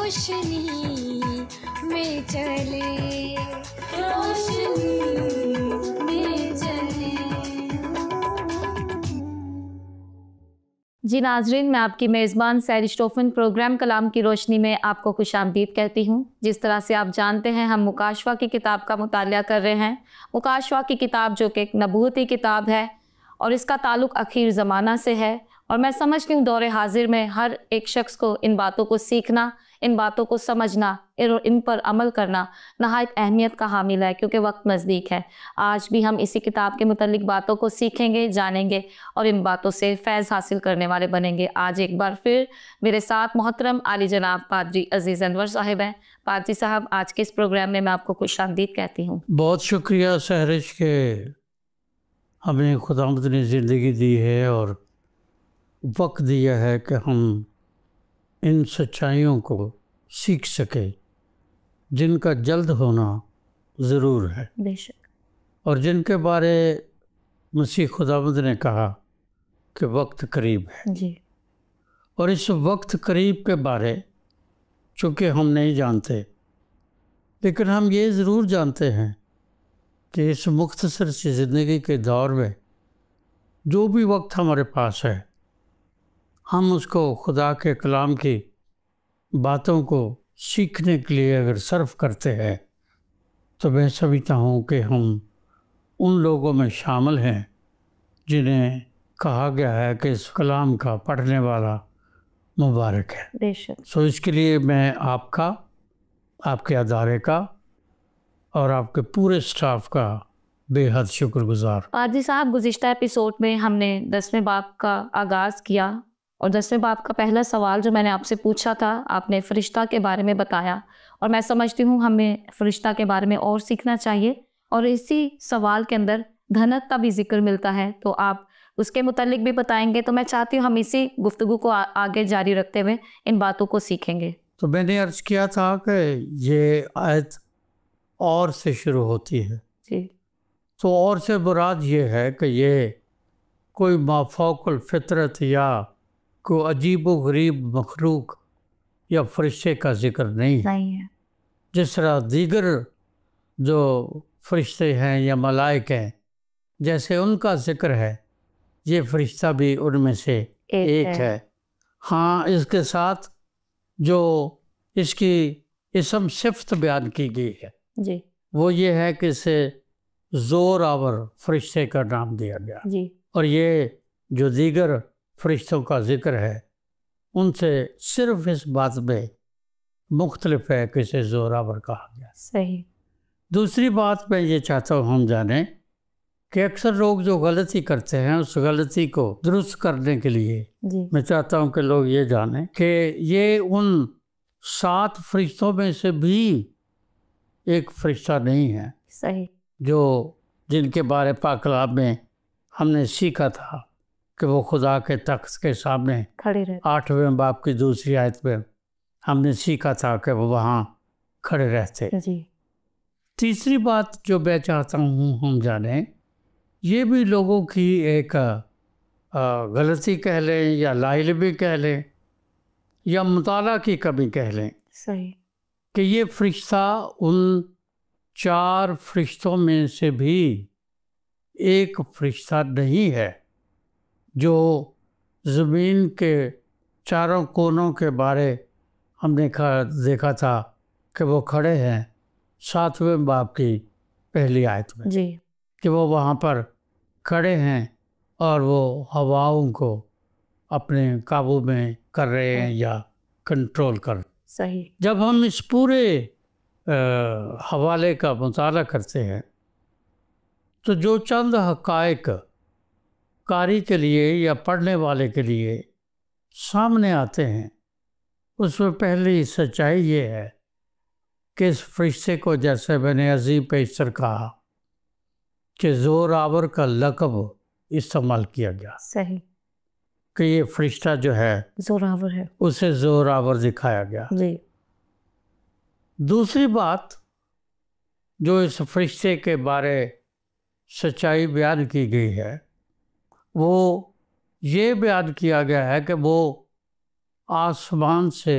روشنی میں چلے، روشنی میں چلے۔ جی ناظرین، میں آپ کی میزبان سیری اسٹوفن پروگرام کلام کی روشنی میں آپ کو خوش آمدید کہتی ہوں۔ جس طرح سے آپ جانتے ہیں ہم مکاشفہ کی کتاب کا مطالعہ کر رہے ہیں۔ مکاشفہ کی کتاب جو کہ ایک نبوتی کتاب ہے اور اس کا تعلق اخیر زمانہ سے ہے، اور میں سمجھتی ہوں دور حاضر میں ہر ایک شخص کو ان باتوں کو سیکھنا، ان باتوں کو سمجھنا اور ان پر عمل کرنا نہایت اہمیت کا حامل ہے، کیونکہ وقت نزدیک ہے۔ آج بھی ہم اسی کتاب کے متعلق باتوں کو سیکھیں گے، جانیں گے اور ان باتوں سے فیض حاصل کرنے والے بنیں گے۔ آج ایک بار پھر میرے ساتھ محترم عالی جناب پادری عزیز انور صاحب ہیں۔ پادری صاحب، آج کے اس پروگرام میں آپ کو خوش آمدید کہتی ہوں۔ بہت شکریہ سہرش کہ ہمیں خداوند نے زندگی دی ہے اور وقت دیا ہے کہ ہم ان سچائیوں کو سیکھ سکیں جن کا جلد ہونا ضرور ہے، بے شک، اور جن کے بارے مسیح خداوند نے کہا کہ وقت قریب ہے۔ جی، اور اس وقت قریب کے بارے چونکہ ہم نہیں جانتے، لیکن ہم یہ ضرور جانتے ہیں کہ اس مختصر سی زندگی کے دور میں جو بھی وقت ہمارے پاس ہے، ہم اس کو خدا کے کلام کی باتوں کو سیکھنے کے لیے اگر صرف کرتے ہیں تو میں سمجھتا ہوں کہ ہم ان لوگوں میں شامل ہیں جنہیں کہا گیا ہے کہ اس کلام کا پڑھنے والا مبارک ہے۔ بے شک۔ سو اس کے لیے میں آپ کا، آپ کے ادارے کا اور آپ کے پورے سٹاف کا بے حد شکر گزار۔ پادری صاحب، گزشتہ ایپیسوڈ میں ہم نے 10ویں باب کا آغاز کیا، اور 10ویں باب کا پہلا سوال جو میں نے آپ سے پوچھا تھا، آپ نے فرشتہ کے بارے میں بتایا، اور میں سمجھتی ہوں ہمیں فرشتہ کے بارے میں اور سیکھنا چاہیے، اور اسی سوال کے اندر دھنت کا بھی ذکر ملتا ہے، تو آپ اس کے متعلق بھی بتائیں گے۔ تو میں چاہتی ہوں ہم اسی گفتگو کو آگے جاری رکھتے ہوئے ان باتوں کو سیکھیں گے۔ تو میں نے عرض کیا تھا کہ یہ آیت اور سے شروع ہوتی ہے، جی، تو اور سے مراد یہ ہے کہ یہ کوئی مافوق الفطرت یا کوئی عجیب و غریب مخلوق یا فرشتے کا ذکر نہیں ہے۔ نہیں ہے۔ جس طرح دیگر جو فرشتے ہیں یا ملائک ہیں، جیسے ان کا ذکر ہے، یہ فرشتہ بھی ان میں سے ایک ہے۔ ہاں، اس کے ساتھ جو اس کی اسم صفت بیان کی گئی ہے جی، وہ یہ ہے کہ اسے زور آور فرشتے کا نام دیا گیا، جی، اور یہ جو دیگر فرشتوں کا ذکر ہے ان سے صرف اس بات میں مختلف ہے کہ اسے زور آور کہا گیا۔ صحیح۔ دوسری بات میں یہ چاہتا ہوں ہم جانیں کہ اکثر لوگ جو غلطی کرتے ہیں اس غلطی کو درست کرنے کے لیے جی، میں چاہتا ہوں کہ لوگ یہ جانیں کہ یہ ان 7 فرشتوں میں سے بھی ایک فرشتہ نہیں ہے صحیح، جو جن کے بارے پاک کلام میں ہم نے سیکھا تھا کہ وہ خدا کے تخت کے سامنے کھڑے رہتے۔ 8ویں باب کی دوسری آیت میں ہم نے سیکھا تھا کہ وہ وہاں کھڑے رہتے۔ جی، تیسری بات جو میں چاہتا ہوں ہم جانیں، یہ بھی لوگوں کی ایک غلطی کہہ لیں یا لا علمی کہہ لیں یا مطالعہ کی کمی کہہ لیں صحیح، کہ یہ فرشتہ ان 4 فرشتوں میں سے بھی ایک فرشتہ نہیں ہے جو زمین کے چاروں کونوں کے بارے ہم نے دیکھا تھا کہ وہ کھڑے ہیں 7ویں باب کی پہلی آیت میں، جی، کہ وہ وہاں پر کھڑے ہیں اور وہ ہواؤں کو اپنے قابو میں کر رہے ہیں یا کنٹرول کر رہے ہیں۔ صحیح، جب ہم اس پورے حوالے کا مطالعہ کرتے ہیں تو جو چند حقائق قاری کے لیے یا پڑھنے والے کے لیے سامنے آتے ہیں، اس میں پہلی سچائی یہ ہے کہ اس فرشتے کو، جیسے میں نے عظیم پیشتر کہا، کہ زور آور کا لقب استعمال کیا گیا، صحیح، کہ یہ فرشتہ جو ہے زوراور ہے۔ اسے زور آور دکھایا گیا۔ جی، دوسری بات جو اس فرشتے کے بارے سچائی بیان کی گئی ہے وہ یہ بیان کیا گیا ہے کہ وہ آسمان سے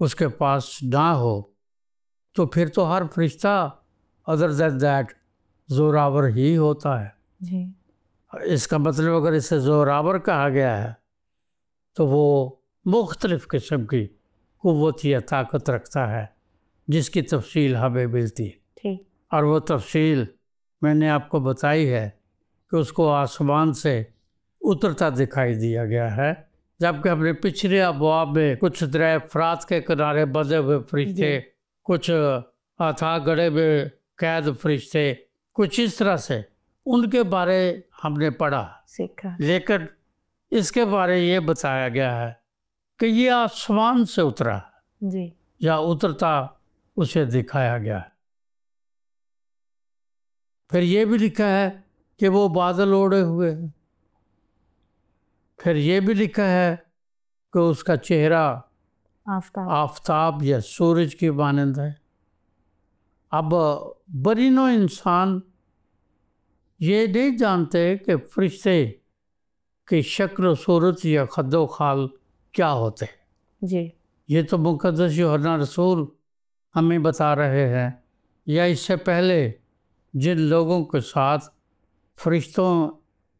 اس کے پاس نہ ہو تو پھر تو ہر فرشتہ ادر دین دیٹ زوراور ہی ہوتا ہے۔ جی اس کا مطلب اگر اسے زوراور کہا گیا ہے تو وہ مختلف قسم کی قوت یا طاقت رکھتا ہے جس کی تفصیل ہمیں ملتی ہے، ٹھیک، اور وہ تفصیل میں نے آپ کو بتائی ہے کہ اس کو آسمان سے اترتا دکھائی دیا گیا ہے، جبکہ ہم نے پچھلے ابواب میں کچھ دریا فرات کے کنارے بندھے ہوئے فرشتے، کچھ اتھاہ گڑھے میں قید فرشتے، کچھ اس طرح سے ان کے بارے ہم نے پڑھا، سیکھا، لیکن اس کے بارے یہ بتایا گیا ہے کہ یہ آسمان سے اترا جی یا اترتا اسے دکھایا گیا ہے۔ پھر یہ بھی لکھا ہے کہ وہ بادل اوڑے ہوئے ہیں، پھر یہ بھی لکھا ہے کہ اس کا چہرہ آفتاب، آفتاب یا سورج کی مانند ہے۔ اب بنی نوع انسان یہ نہیں جانتے کہ فرشتے کی شکل و صورت یا خد و خال کیا ہوتے ہیں، جی یہ تو مقدس یوحنا رسول ہمیں بتا رہے ہیں، یا اس سے پہلے جن لوگوں کے ساتھ فرشتوں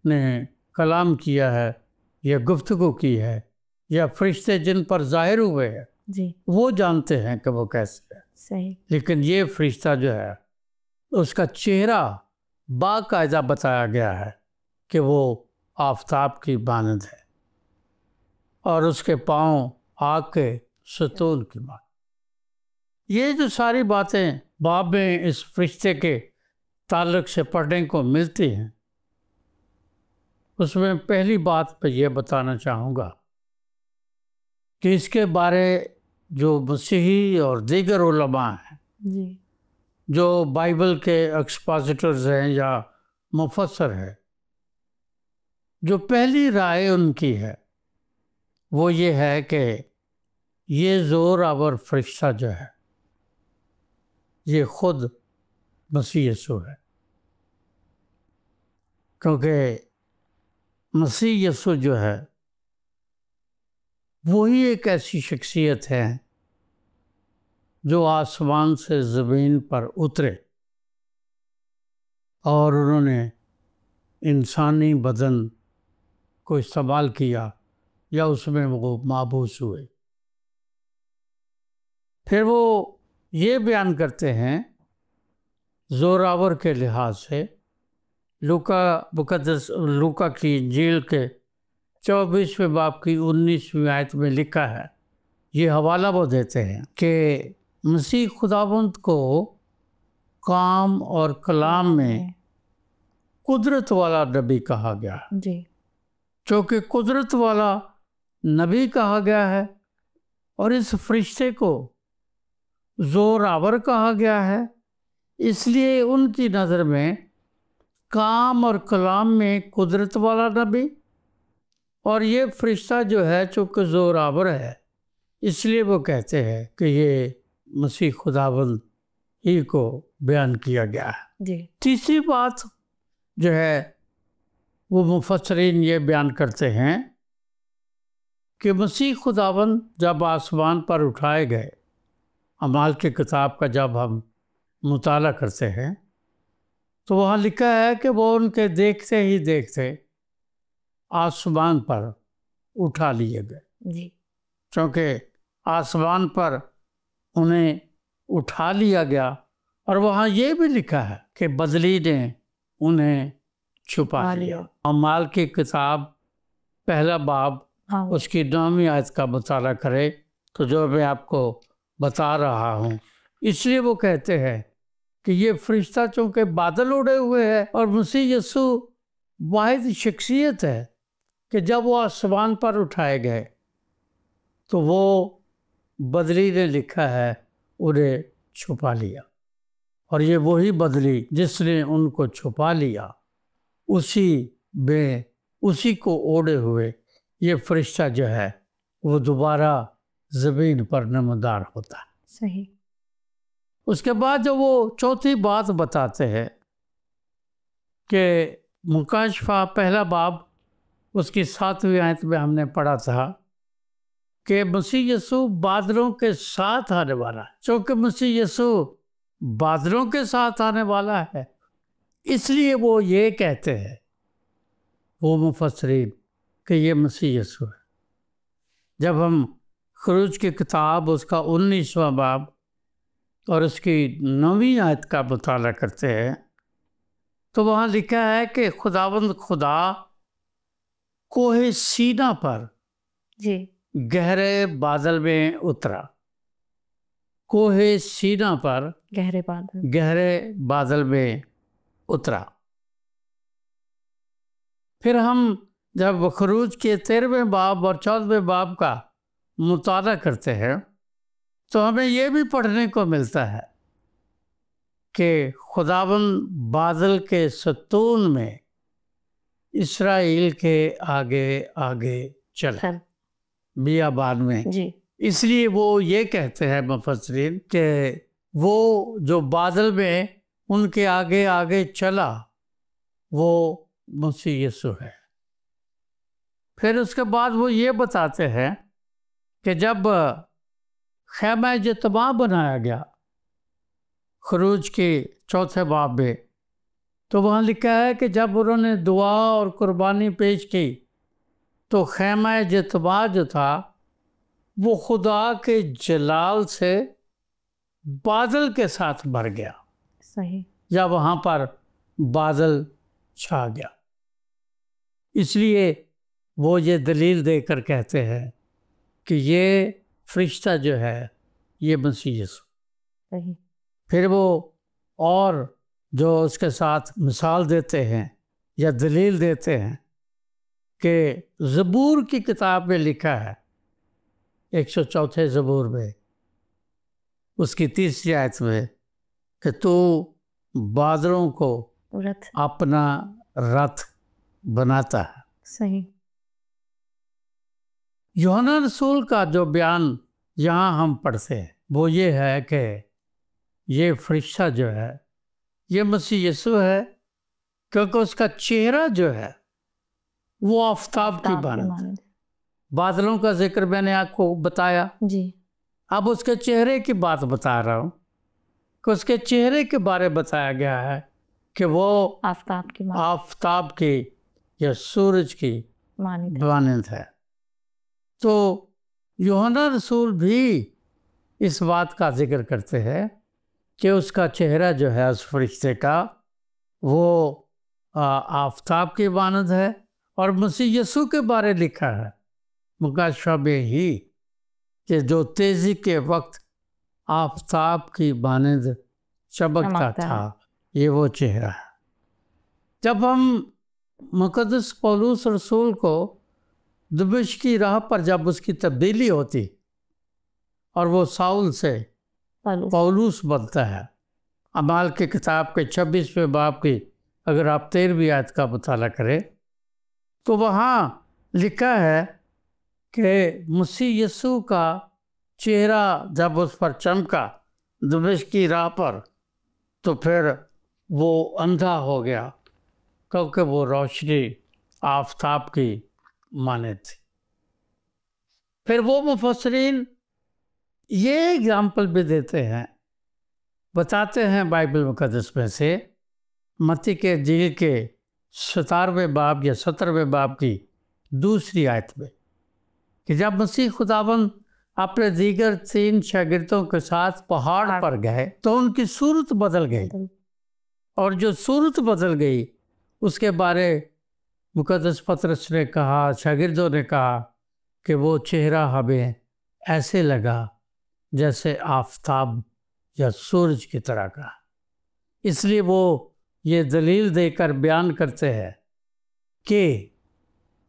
نے کلام کیا ہے یا گفتگو کی ہے، یا فرشتے جن پر ظاہر ہوئے ہیں، جی وہ جانتے ہیں کہ وہ کیسے ہے۔ صحیح، لیکن یہ فرشتہ جو ہے اس کا چہرہ باقاعدہ بتایا گیا ہے کہ وہ آفتاب کی مانند ہے، اور اس کے پاؤں آگ کے ستون کی مانند۔ یہ جو ساری باتیں باب میں اس فرشتے کے تعلق سے پڑھنے کو ملتی ہیں، اس میں پہلی بات میں یہ بتانا چاہوں گا کہ اس کے بارے جو مسیحی اور دیگر علماء ہیں، جی جو بائبل کے ایکسپازیٹرز ہیں یا مفسر ہیں، جو پہلی رائے ان کی ہے وہ یہ ہے کہ یہ زور آور فرشتہ جو ہے یہ خود مسیح یسوع ہے، کیونکہ مسیح یسوع جو ہے وہی ایک ایسی شخصیت ہے جو آسمان سے زمین پر اترے اور انہوں نے انسانی بدن کو استعمال کیا یا اس میں وہ مابعوث ہوئے۔ پھر وہ یہ بیان کرتے ہیں زوراور کے لحاظ سے، لوکا کی انجیل کے 24ویں باب کی 19ویں آیت میں لکھا ہے، یہ حوالہ وہ دیتے ہیں کہ مسیح خداوند کو کام اور کلام میں قدرت والا نبی کہا گیا، جی چونکہ قدرت والا نبی کہا گیا ہے اور اس فرشتے کو زور آور کہا گیا ہے، اس لیے ان کی نظر میں کام اور کلام میں قدرت والا نبی، اور یہ فرشتہ جو ہے چونکہ زور آور ہے اس لیے وہ کہتے ہیں کہ یہ مسیح خداوند ہی کو بیان کیا گیا ہے۔ جی تیسری بات جو ہے وہ مفسرین یہ بیان کرتے ہیں کہ مسیح خداوند جب آسمان پر اٹھائے گئے، اعمال کی کتاب کا جب ہم مطالعہ کرتے ہیں تو وہاں لکھا ہے کہ وہ ان کے دیکھتے ہی دیکھتے آسمان پر اٹھا لیے گئے، جی چونکہ آسمان پر انہیں اٹھا لیا گیا، اور وہاں یہ بھی لکھا ہے کہ بدلی نے انہیں چھپا لیا۔ اعمال کی کتاب پہلا باب ہاں اس کی 9ویں آیت کا مطالعہ کرے تو جو میں آپ کو بتا رہا ہوں، اس لیے وہ کہتے ہیں کہ یہ فرشتہ چونکہ بادل اڑے ہوئے ہے، اور مسیح یسوع واحد شخصیت ہے کہ جب وہ آسمان پر اٹھائے گئے تو وہ بدلی نے لکھا ہے انہیں چھپا لیا، اور یہ وہی بدلی جس نے ان کو چھپا لیا، اسی کو اوڑے ہوئے یہ فرشتہ جو ہے وہ دوبارہ زمین پر نمودار ہوتا ہے۔ صحیح، اس کے بعد جو وہ چوتھی بات بتاتے ہیں کہ مکاشفہ پہلا باب اس کی 7ویں آیت میں ہم نے پڑھا تھا کہ مسیح یسوع بادلوں کے ساتھ آنے والا ہے۔ چونکہ مسیح یسوع بادلوں کے ساتھ آنے والا ہے، اس لیے وہ یہ کہتے ہیں وہ مفسرین کہ یہ مسیح یسوع ہے۔ جب ہم خروج کی کتاب اس کا 19واں باب اور اس کی 9ویں آیت کا مطالعہ کرتے ہیں تو وہاں لکھا ہے کہ خداوند خدا کوہ سینا پر جی گہرے بادل میں اترا۔ کوہ سینا پر گہرے بادل میں اترا۔ پھر ہم جب خروج کے 13ویں باب اور 14ویں باب کا مطالعہ کرتے ہیں تو ہمیں یہ بھی پڑھنے کو ملتا ہے کہ خداوند بادل کے ستون میں اسرائیل کے آگے آگے چلا بیابان میں۔ جی اس لیے وہ یہ کہتے ہیں مفسرین کہ وہ جو بادل میں ان کے آگے آگے چلا وہ مسیح یسوع ہے۔ پھر اس کے بعد وہ یہ بتاتے ہیں کہ جب خیمہ اجتماع بنایا گیا خروج کے 4تھے باب میں تو وہاں لکھا ہے کہ جب انہوں نے دعا اور قربانی پیش کی تو خیمہ اجتماع جو تھا وہ خدا کے جلال سے بادل کے ساتھ بھر گیا۔ صحیح۔ یا وہاں پر بادل چھا گیا۔ اس لیے وہ یہ دلیل دے کر کہتے ہیں کہ یہ فرشتہ جو ہے یہ مسیح یسوع۔ صحیح۔ پھر وہ اور جو اس کے ساتھ مثال دیتے ہیں یا دلیل دیتے ہیں کہ زبور کی کتاب میں لکھا ہے 104 زبور میں اس کی 3 آیت میں کہ تو بادلوں کو اپنا رتھ بناتا ہے۔ صحیح۔ یوحنا رسول کا جو بیان یہاں ہم پڑھتے ہیں وہ یہ ہے کہ یہ فرشتہ جو ہے یہ مسیح یسوع ہے، کیونکہ اس کا چہرہ جو ہے وہ آفتاب کی مانند۔ بادلوں کا ذکر میں نے آپ کو بتایا، جی اب اس کے چہرے کی بات بتا رہا ہوں کہ اس کے چہرے کے بارے بتایا گیا ہے کہ وہ آفتاب کی یا سورج کی مانند ہے۔ تو یوحنا رسول بھی اس بات کا ذکر کرتے ہیں کہ اس کا چہرہ جو ہے اس فرشتے کا وہ آفتاب کی مانند ہے، اور مسیح یسوع کے بارے لکھا ہے مکاشفہ میں ہی کہ جو تیزی کے وقت آفتاب کی مانند چمکتا تھا، یہ وہ چہرہ ہے۔ جب ہم مقدس پولس رسول کو دمشق کی راہ پر جب اس کی تبدیلی ہوتی اور وہ ساؤل سے پولس بنتا ہے، اعمال کی کتاب کے 26ویں باب کی اگر آپ 13ویں آیت کا مطالعہ کریں تو وہاں لکھا ہے کہ مسیح یسوع کا چہرہ جب اس پر چمکا دمشق کی راہ پر تو پھر وہ اندھا ہو گیا، کیونکہ وہ روشنی آفتاب کی مانند تھی۔ پھر وہ مفسرین یہ اگزامپل بھی دیتے ہیں، بتاتے ہیں بائبل مقدس میں سے متی کے انجیل کے 17ویں باب یا 17ویں باب کی 2 آیت میں کہ جب مسیح خداوند اپنے دیگر 3 شاگردوں کے ساتھ پہاڑ پر گئے تو ان کی صورت بدل گئی، اور جو صورت بدل گئی اس کے بارے مقدس پطرس نے کہا، شاگردوں نے کہا کہ وہ چہرہ ہمیں ایسے لگا جیسے آفتاب یا سورج کی طرح کا۔ اس لیے وہ یہ دلیل دے کر بیان کرتے ہیں کہ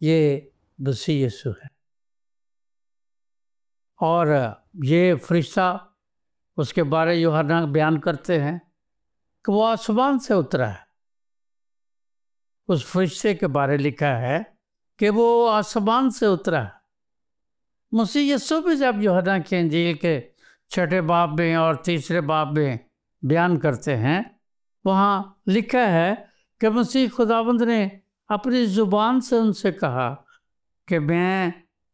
یہ مسیح یسوع ہے، اور یہ فرشتہ اس کے بارے یوحنا بیان کرتے ہیں کہ وہ آسمان سے اترا ہے۔ اس فرشتے کے بارے لکھا ہے کہ وہ آسمان سے اترا ہے۔ مسیح یسوع بھی جب یوحنا کی انجیل کے 6 باب میں اور 3 باب میں بیان کرتے ہیں، وہاں لکھا ہے کہ مسیح خداوند نے اپنی زبان سے ان سے کہا کہ میں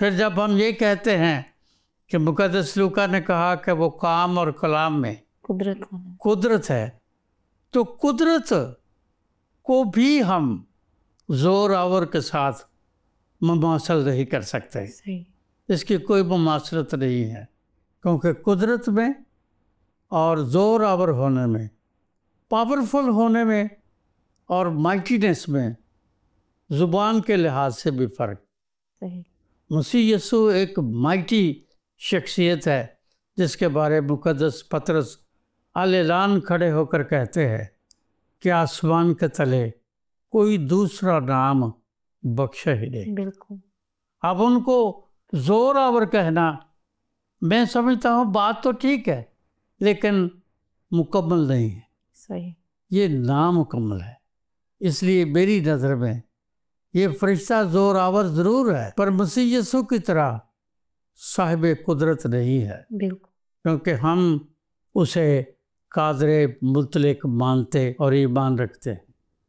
پھر جب ہم یہ کہتے ہیں کہ مقدس لوکا نے کہا کہ وہ کام اور کلام میں قدرت ہے، تو قدرت کو بھی ہم زور آور کے ساتھ مماثل نہیں کر سکتے، اس کی کوئی مماثلت نہیں ہے، کیونکہ قدرت میں اور زور آور ہونے میں، پاورفل ہونے میں اور مائٹینس میں زبان کے لحاظ سے بھی فرق۔ مسیح یسوع ایک مائٹی شخصیت ہے جس کے بارے مقدس پطرس اعلان کھڑے ہو کر کہتے ہیں کہ آسمان کے تلے کوئی دوسرا نام بخشا ہی نہیں۔ بالکل۔ اب ان کو زور آور کہنا، میں سمجھتا ہوں بات تو ٹھیک ہے لیکن مکمل نہیں ہے، صحیح، یہ نامکمل ہے۔ اس لیے میری نظر میں یہ فرشتہ زور آور ضرور ہے پر مسیح یسوع کی طرح صاحب قدرت نہیں ہے، بالکل، کیونکہ ہم اسے قادر مطلق مانتے اور ایمان رکھتے ہیں۔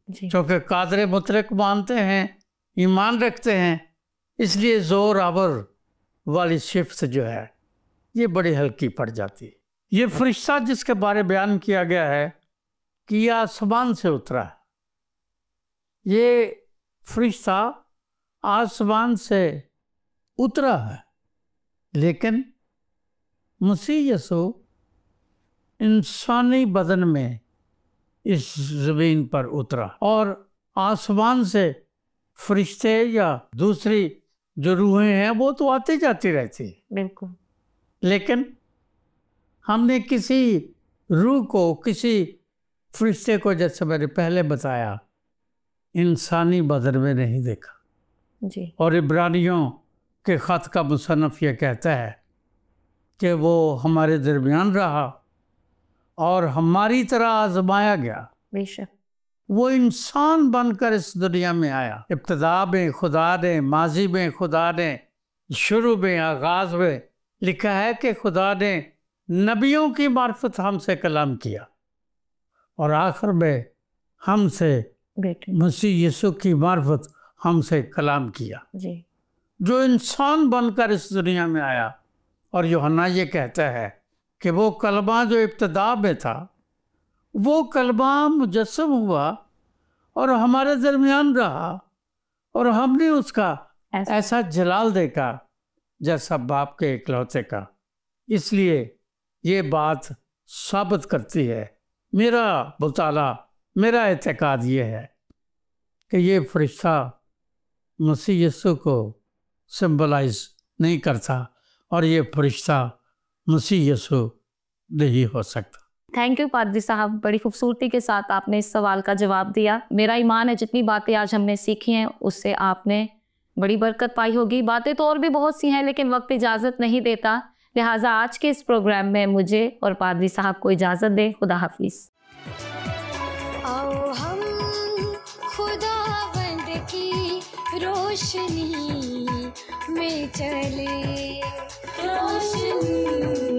جی، چونکہ قادر مطلق مانتے ہیں، ایمان رکھتے ہیں، اس لیے زور آور والی صفت جو ہے یہ بڑی ہلکی پڑ جاتی ہے۔ یہ فرشتہ جس کے بارے بیان کیا گیا ہے کہ یہ آسمان سے اترا ہے، یہ فرشتہ آسمان سے اترا ہے، لیکن مسیح یسوع انسانی بدن میں اس زمین پر اترا، اور آسمان سے فرشتے یا دوسری جو روحیں ہیں وہ تو آتی جاتی رہتی ہیں، بالکل، لیکن ہم نے کسی روح کو، کسی فرشتے کو، جیسے میں نے پہلے بتایا، انسانی بدن میں نہیں دیکھا۔ جی، اور عبرانیوں کے خط کا مصنف یہ کہتا ہے کہ وہ ہمارے درمیان رہا اور ہماری طرح آزمایا گیا، بے شک، وہ انسان بن کر اس دنیا میں آیا۔ ابتدا میں خدا نے، ماضی میں خدا نے، شروع میں، آغاز میں لکھا ہے کہ خدا نے نبیوں کی معرفت ہم سے کلام کیا، اور آخر میں ہم سے بیٹے، مسیح یسوع کی معرفت ہم سے کلام کیا، جی، جو انسان بن کر اس دنیا میں آیا۔ اور یوحنا یہ کہتا ہے کہ وہ کلمہ جو ابتدا میں تھا، وہ کلمہ مجسم ہوا اور ہمارے درمیان رہا، اور ہم نے اس کا ایسا جلال دیکھا جیسا باپ کے اکلوتے کا۔ اس لیے یہ بات ثابت کرتی ہے، میرا مطالعہ، میرا اعتقاد یہ ہے کہ یہ فرشتہ مسیح یسوع کو سمبلائز نہیں کرتا، اور یہ فرشتہ مسیح یسوع نہیں ہو سکتا۔ تھینک یو پادری صاحب، بڑی خوبصورتی کے ساتھ آپ نے اس سوال کا جواب دیا۔ میرا ایمان ہے جتنی باتیں آج ہم نے سیکھی ہیں اس سے آپ نے بڑی برکت پائی ہوگی۔ باتیں تو اور بھی بہت سی ہیں لیکن وقت اجازت نہیں دیتا، لہٰذا آج کے اس پروگرام میں مجھے اور پادری صاحب کو اجازت دیں۔ خدا حافظ۔ آؤ ہم خداوند کی روشنی میں چلے، روشنی